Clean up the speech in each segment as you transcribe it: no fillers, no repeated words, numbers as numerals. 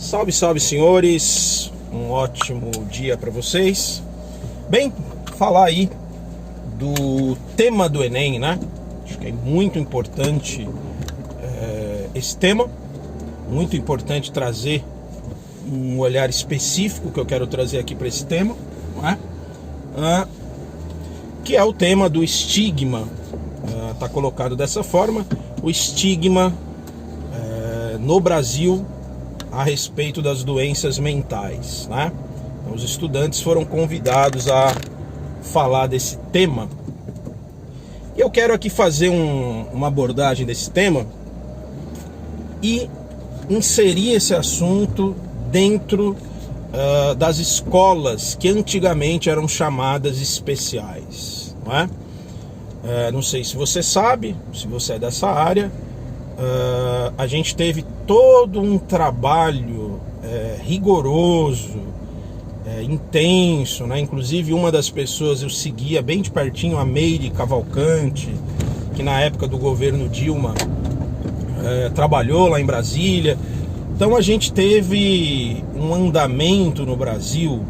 Salve, salve, senhores, um ótimo dia para vocês. Bem, falar aí do tema do Enem, né? Acho que é muito importante esse tema, muito importante trazer um olhar específico que eu quero trazer aqui para esse tema, né? Que é o tema do estigma, tá colocado dessa forma, o estigma no Brasil a respeito das doenças mentais, né? Então, os estudantes foram convidados a falar desse tema. E eu quero aqui fazer uma abordagem desse tema e inserir esse assunto dentro das escolas que antigamente eram chamadas especiais, não é? Não sei se você sabe, se você é dessa área, a gente teve todo um trabalho rigoroso, intenso, né? Inclusive uma das pessoas eu seguia bem de pertinho, a Meire Cavalcante, que na época do governo Dilma trabalhou lá em Brasília. Então a gente teve um andamento no Brasil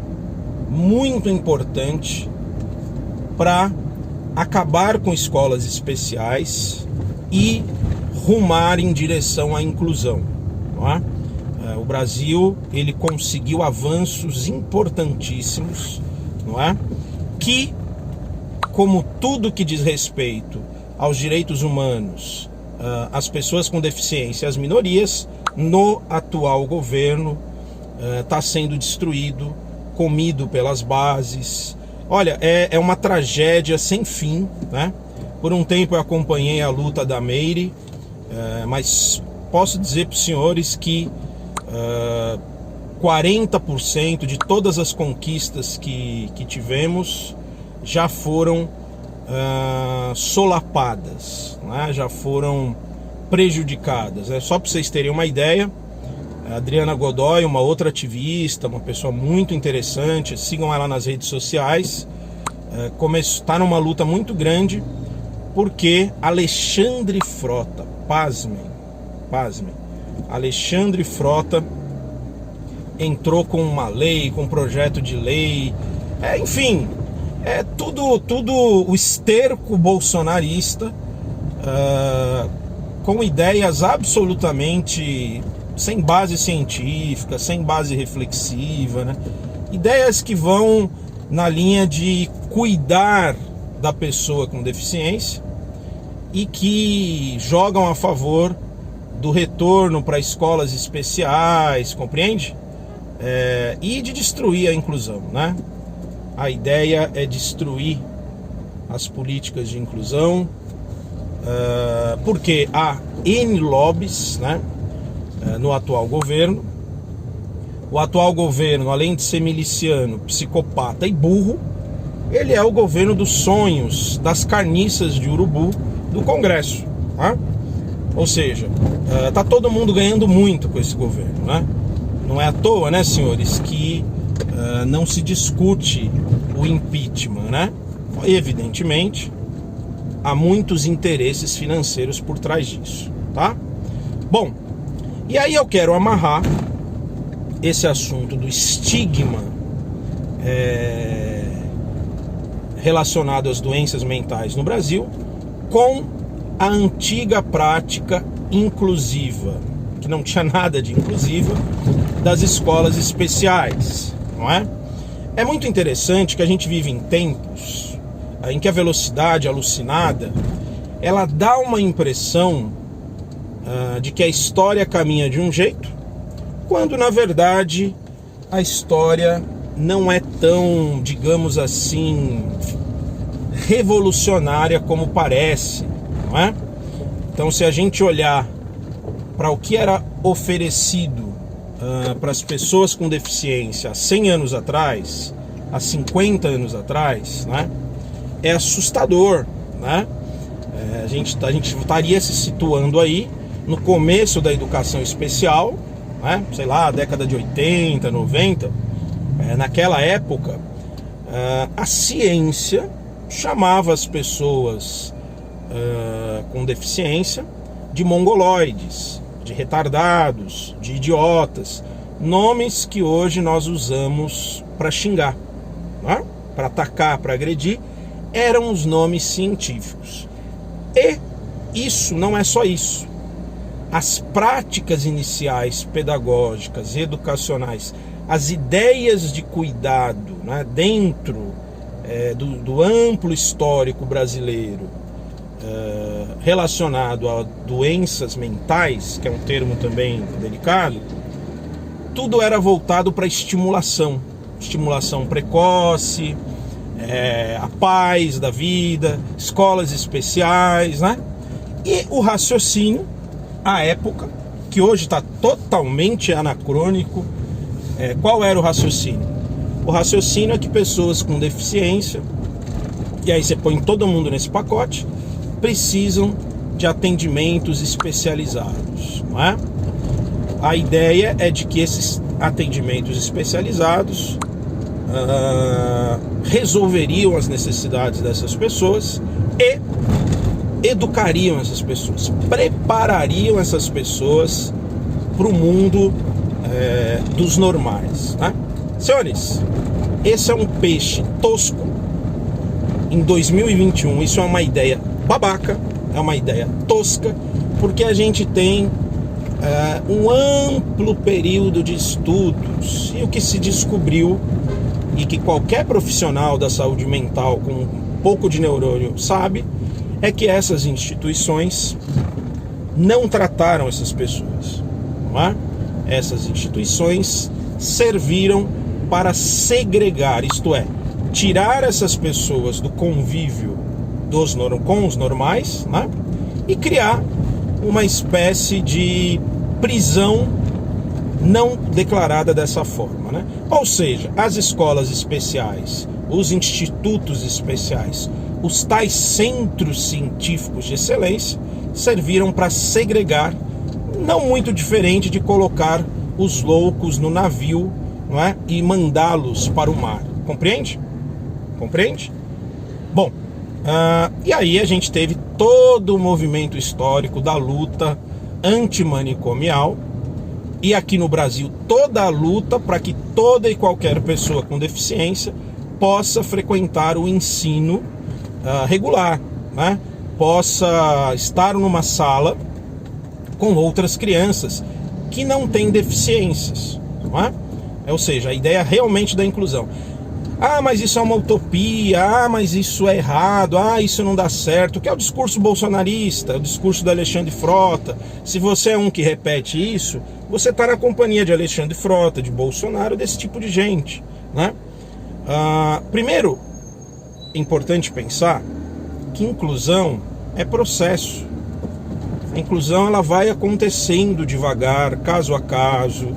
muito importante para acabar com escolas especiais e rumar em direção à inclusão, não é? O Brasil, ele conseguiu avanços importantíssimos, não é? Que, como tudo que diz respeito aos direitos humanos, às pessoas com deficiência, às minorias, no atual governo está sendo destruído, comido pelas bases. Olha, é uma tragédia sem fim, né? Por um tempo eu acompanhei a luta da Meire, mas posso dizer para os senhores que 40% de todas as conquistas que tivemos já foram solapadas, né? Já foram prejudicadas. Só para vocês terem uma ideia, a Adriana Godoy, uma outra ativista, uma pessoa muito interessante, sigam ela nas redes sociais, está numa luta muito grande porque Alexandre Frota, pasmem, Alexandre Frota entrou com uma lei, com um projeto de lei, enfim, tudo o esterco bolsonarista, com ideias absolutamente sem base científica, sem base reflexiva, né? Ideias que vão na linha de cuidar da pessoa com deficiência e que jogam a favor do retorno para escolas especiais, compreende? E de destruir a inclusão, né? A ideia é destruir as políticas de inclusão, porque há N lobbies, né, no atual governo. O atual governo, além de ser miliciano, psicopata e burro, ele é o governo dos sonhos, das carniças de urubu do Congresso, tá? Ou seja, tá todo mundo ganhando muito com esse governo, né? Não é à toa, né, senhores, que não se discute o impeachment, né? Evidentemente, há muitos interesses financeiros por trás disso, tá? Bom, e aí eu quero amarrar esse assunto do estigma relacionado às doenças mentais no Brasil com a antiga prática inclusiva, que não tinha nada de inclusiva, das escolas especiais, não é? É muito interessante que a gente vive em tempos em que a velocidade alucinada, ela dá uma impressão de que a história caminha de um jeito, quando na verdade a história não é tão, digamos assim, revolucionária como parece, não é? Então, se a gente olhar para o que era oferecido para as pessoas com deficiência há 100 anos atrás, há 50 anos atrás, né, é assustador, né? A gente estaria se situando aí no começo da educação especial, né? Sei lá, década de 80, 90. Naquela época, a ciência chamava as pessoas com deficiência de mongoloides, de retardados, de idiotas, nomes que hoje nós usamos para xingar, né? Para atacar, para agredir, eram os nomes científicos. E isso não é só isso. As práticas iniciais pedagógicas, educacionais, as ideias de cuidado, né, dentro do amplo histórico brasileiro relacionado a doenças mentais, que é um termo também delicado, tudo era voltado para estimulação precoce, a paz da vida, escolas especiais, né? E o raciocínio, à época, que hoje está totalmente anacrônico, qual era o raciocínio? O raciocínio é que pessoas com deficiência, e aí você põe todo mundo nesse pacote, precisam de atendimentos especializados, não é? A ideia é de que esses atendimentos especializados resolveriam as necessidades dessas pessoas e educariam essas pessoas, preparariam essas pessoas para o mundo dos normais, né? Senhores, esse é um peixe tosco. Em 2021, isso é uma ideia babaca, é uma ideia tosca, porque a gente tem um amplo período de estudos, e o que se descobriu, e que qualquer profissional da saúde mental com um pouco de neurônio sabe, é que essas instituições não trataram essas pessoas, não é? Essas instituições serviram para segregar, isto é, tirar essas pessoas do convívio com os normais, né? E criar uma espécie de prisão não declarada dessa forma, né? Ou seja, as escolas especiais, os institutos especiais, os tais centros científicos de excelência serviram para segregar, não muito diferente de colocar os loucos no navio, não é? E mandá-los para o mar. Compreende? Compreende? Bom, e aí a gente teve todo o movimento histórico da luta antimanicomial, e aqui no Brasil toda a luta para que toda e qualquer pessoa com deficiência possa frequentar o ensino regular, né? Possa estar numa sala com outras crianças que não têm deficiências, não é? Ou seja, a ideia realmente da inclusão. Ah, mas isso é uma utopia, mas isso é errado, isso não dá certo, que é o discurso bolsonarista, o discurso do Alexandre Frota. Se você é um que repete isso, você está na companhia de Alexandre Frota, de Bolsonaro, desse tipo de gente, né? Primeiro, é importante pensar que inclusão é processo. A inclusão ela vai acontecendo devagar, caso a caso,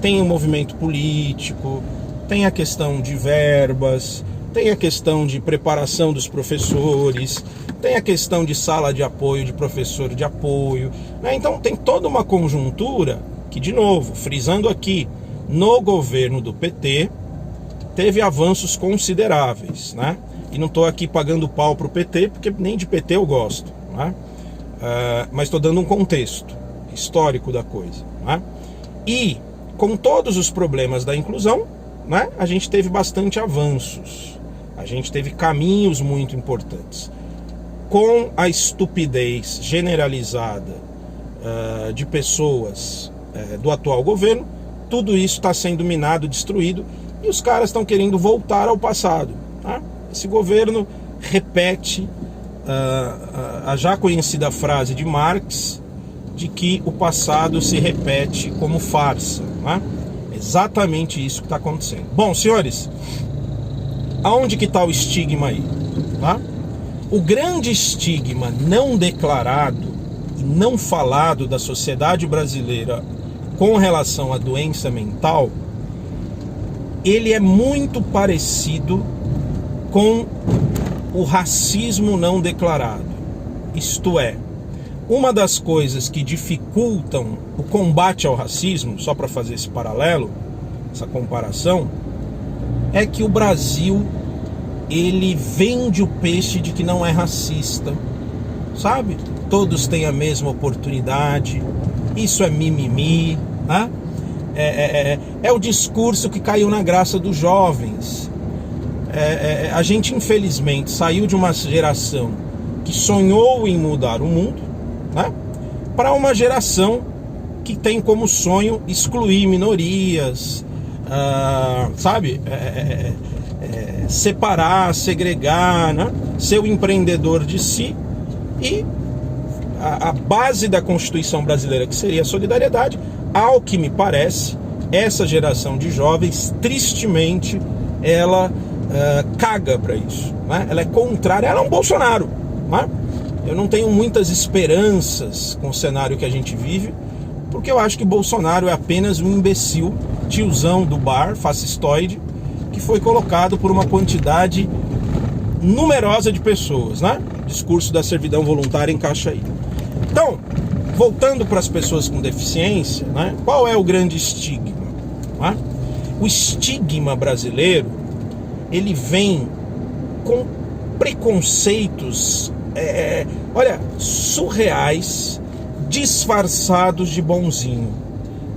tem um movimento político, tem a questão de verbas, tem a questão de preparação dos professores, tem a questão de sala de apoio, de professor de apoio, né? Então tem toda uma conjuntura que, de novo, frisando aqui, no governo do PT, teve avanços consideráveis, né? E não estou aqui pagando pau para o PT, porque nem de PT eu gosto, né? Mas estou dando um contexto histórico da coisa, né? E com todos os problemas da inclusão, né, a gente teve bastante avanços, a gente teve caminhos muito importantes. Com a estupidez generalizada de pessoas do atual governo, tudo isso está sendo minado, destruído, e os caras estão querendo voltar ao passado, tá? Esse governo repete a já conhecida frase de Marx, de que o passado se repete como farsa, tá? Exatamente isso que está acontecendo. Bom, senhores, aonde que está o estigma aí? Tá? O grande estigma não declarado e não falado da sociedade brasileira com relação à doença mental, ele é muito parecido com o racismo não declarado. Isto é, uma das coisas que dificultam o combate ao racismo, só para fazer esse paralelo, essa comparação, é que o Brasil, ele vende o peixe de que não é racista, sabe? Todos têm a mesma oportunidade, isso é mimimi, né? é o discurso que caiu na graça dos jovens. A gente infelizmente saiu de uma geração que sonhou em mudar o mundo, né, para uma geração que tem como sonho excluir minorias, sabe? Separar, segregar, né? Ser o empreendedor de si. E a base da Constituição brasileira, que seria a solidariedade, ao que me parece, essa geração de jovens, tristemente, ela caga para isso, né? Ela é contrária, ela é um Bolsonaro, né? Eu não tenho muitas esperanças com o cenário que a gente vive, porque eu acho que Bolsonaro é apenas um imbecil, tiozão do bar, fascistoide, que foi colocado por uma quantidade numerosa de pessoas, né? Discurso da servidão voluntária encaixa aí. Então, voltando para as pessoas com deficiência, né? Qual é o grande estigma, né? O estigma brasileiro, ele vem com preconceitos, olha, surreais, disfarçados de bonzinho,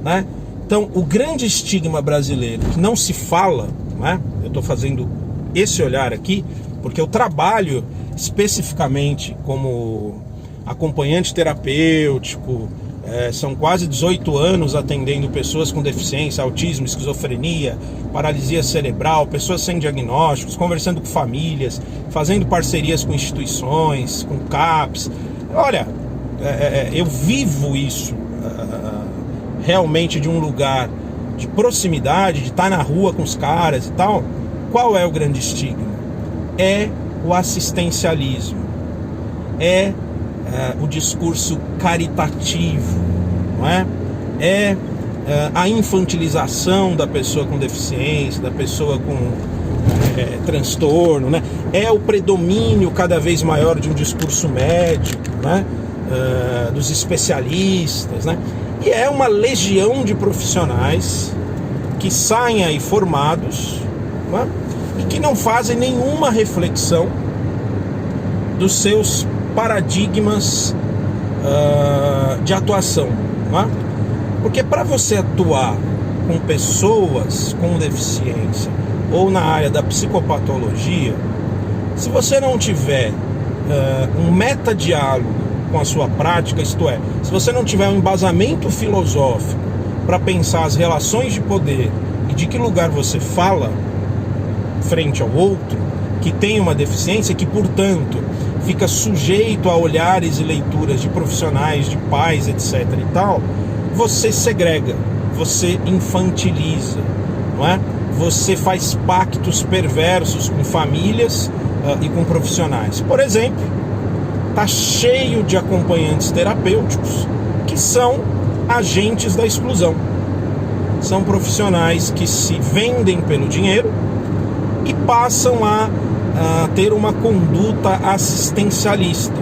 né? Então, o grande estigma brasileiro que não se fala, né? Eu estou fazendo esse olhar aqui porque eu trabalho especificamente como acompanhante terapêutico, são quase 18 anos atendendo pessoas com deficiência, autismo, esquizofrenia, paralisia cerebral, pessoas sem diagnósticos, conversando com famílias, fazendo parcerias com instituições, com CAPs. Olha, eu vivo isso realmente de um lugar de proximidade, de estar na rua com os caras e tal. Qual é o grande estigma? É o assistencialismo, o discurso caritativo, não é? A infantilização da pessoa com deficiência, da pessoa com transtorno, né? É o predomínio cada vez maior de um discurso médico, né? Dos especialistas, né? E é uma legião de profissionais que saem aí formados, né? E que não fazem nenhuma reflexão dos seus paradigmas de atuação, né? Porque para você atuar com pessoas com deficiência ou na área da psicopatologia, se você não tiver um metadiálogo com a sua prática, isto é, se você não tiver um embasamento filosófico para pensar as relações de poder e de que lugar você fala frente ao outro, que tem uma deficiência, que portanto fica sujeito a olhares e leituras de profissionais, de pais, etc. e tal, você segrega, você infantiliza, não é? Você faz pactos perversos com famílias e com profissionais. Por exemplo, está cheio de acompanhantes terapêuticos que são agentes da exclusão. São profissionais que se vendem pelo dinheiro e passam a ter uma conduta assistencialista,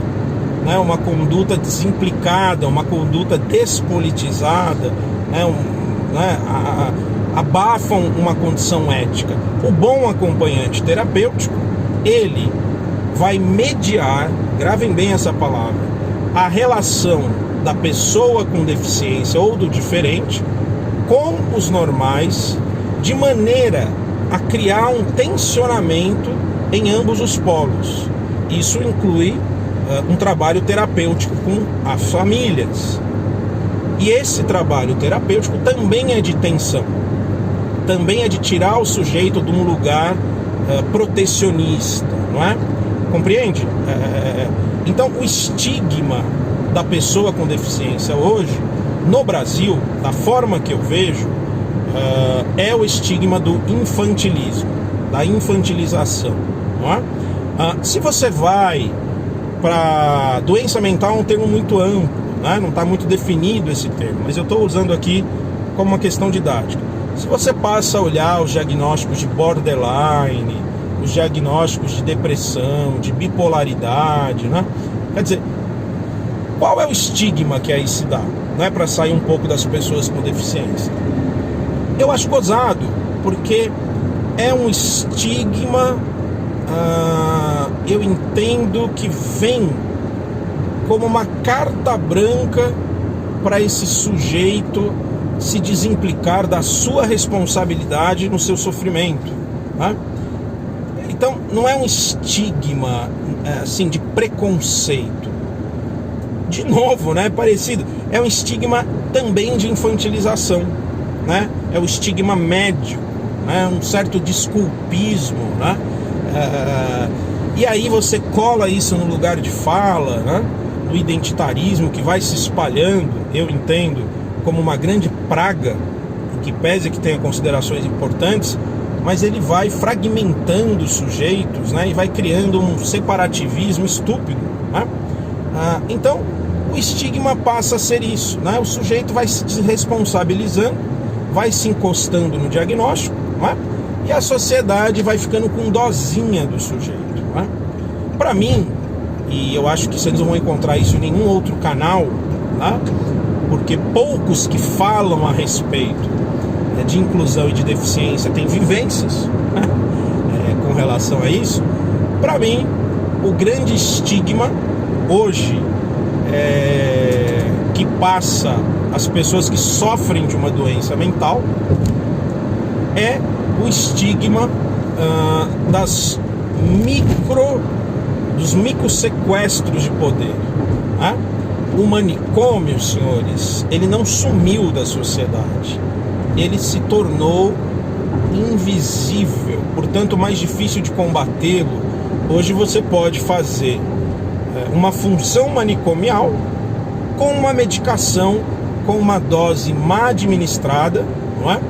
né? Uma conduta desimplicada, uma conduta despolitizada, né? Abafam uma condição ética. O bom acompanhante terapêutico, ele vai mediar, gravem bem essa palavra, a relação da pessoa com deficiência ou do diferente com os normais, de maneira a criar um tensionamento em ambos os polos. Isso inclui um trabalho terapêutico com as famílias. E esse trabalho terapêutico também é de tensão, também é de tirar o sujeito de um lugar protecionista, não é? Compreende? Então, o estigma da pessoa com deficiência hoje, no Brasil, da forma que eu vejo, é o estigma do infantilismo, da infantilização, não é? Se você vai para doença mental, é um termo muito amplo, né? Não está muito definido esse termo, mas eu estou usando aqui como uma questão didática. Se você passa a olhar os diagnósticos de borderline, os diagnósticos de depressão, de bipolaridade, né? Quer dizer, qual é o estigma que aí se dá, né? Para sair um pouco das pessoas com deficiência. Eu acho gozado, porque é um estigma, eu entendo que vem como uma carta branca para esse sujeito se desimplicar da sua responsabilidade no seu sofrimento, né? Então, não é um estigma assim de preconceito. De novo, né? Parecido. É um estigma também de infantilização, né? É o estigma médio, né? Um certo desculpismo, né? E aí você cola isso no lugar de fala, né? No identitarismo que vai se espalhando, eu entendo, como uma grande praga, que pese que tenha considerações importantes, mas ele vai fragmentando os sujeitos, né? E vai criando um separativismo estúpido, né? Então, o estigma passa a ser isso, né? O sujeito vai se desresponsabilizando, vai se encostando no diagnóstico, né? E a sociedade vai ficando com dosinha do sujeito, né? Para mim, e eu acho que vocês não vão encontrar isso em nenhum outro canal, tá? Porque poucos que falam a respeito de inclusão e de deficiência têm vivências, né? Com relação a isso. Para mim, o grande estigma hoje que passa as pessoas que sofrem de uma doença mental é o estigma dos microsequestros de poder, né? O manicômio, senhores, ele não sumiu da sociedade, ele se tornou invisível, portanto mais difícil de combatê-lo. Hoje você pode fazer uma função manicomial com uma medicação, com uma dose má administrada, não é?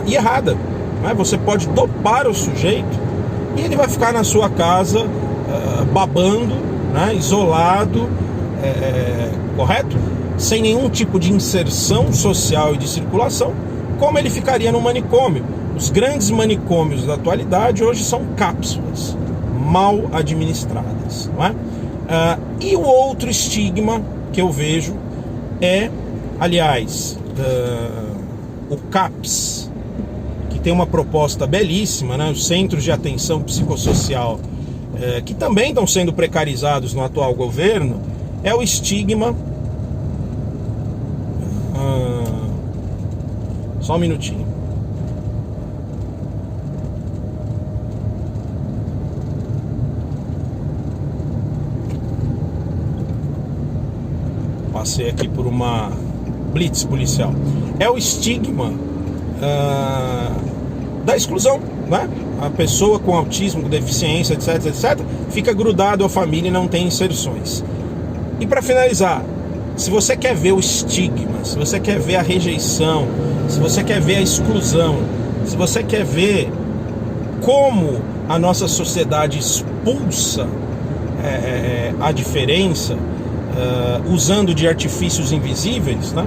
E errada, não é? Você pode dopar o sujeito e ele vai ficar na sua casa babando, né? Isolado, correto? Sem nenhum tipo de inserção social e de circulação, como ele ficaria no manicômio. Os grandes manicômios da atualidade hoje são cápsulas mal administradas, não é? E o outro estigma que eu vejo é, aliás, o CAPS, que tem uma proposta belíssima, né? Os Centros de Atenção Psicossocial, que também estão sendo precarizados no atual governo, é o estigma... Só um minutinho. Passei aqui por uma blitz policial. É o estigma da exclusão, né? A pessoa com autismo, com deficiência, etc, etc, fica grudado à família e não tem inserções. E para finalizar, se você quer ver o estigma, se você quer ver a rejeição, se você quer ver a exclusão, se você quer ver como a nossa sociedade expulsa a diferença, usando de artifícios invisíveis, né?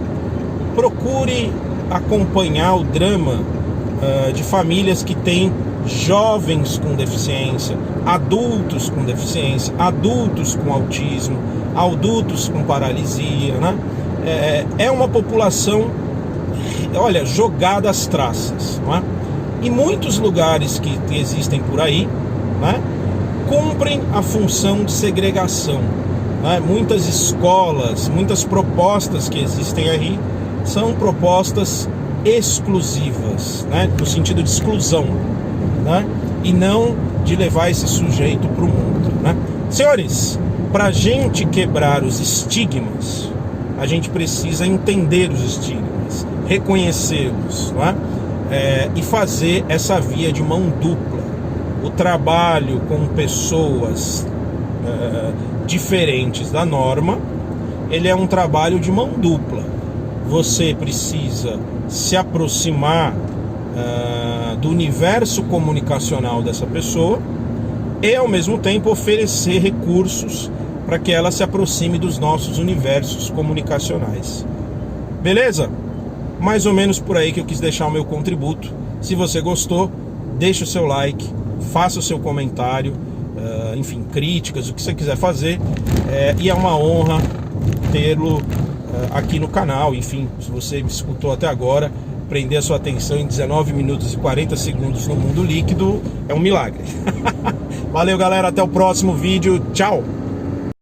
Procure acompanhar o drama de famílias que têm jovens com deficiência, adultos com deficiência, adultos com autismo, adultos com paralisia, né? É uma população, olha, jogada às traças, não é? E muitos lugares que existem por aí, né, cumprem a função de segregação, né? Muitas escolas, muitas propostas que existem aí são propostas exclusivas, né? No sentido de exclusão, né? E não de levar esse sujeito para o mundo, né? Senhores, para a gente quebrar os estigmas, a gente precisa entender os estigmas, reconhecê-los, não é? E fazer essa via de mão dupla. O trabalho com pessoas diferentes da norma, ele é um trabalho de mão dupla. Você precisa se aproximar do universo comunicacional dessa pessoa e, ao mesmo tempo, oferecer recursos para que ela se aproxime dos nossos universos comunicacionais. Beleza? Mais ou menos por aí que eu quis deixar o meu contributo. Se você gostou, deixa o seu like, faça o seu comentário, enfim, críticas, o que você quiser fazer. E é uma honra tê-lo aqui no canal. Enfim, se você me escutou até agora, prender a sua atenção em 19 minutos e 40 segundos no mundo líquido é um milagre. Valeu, galera, até o próximo vídeo. Tchau!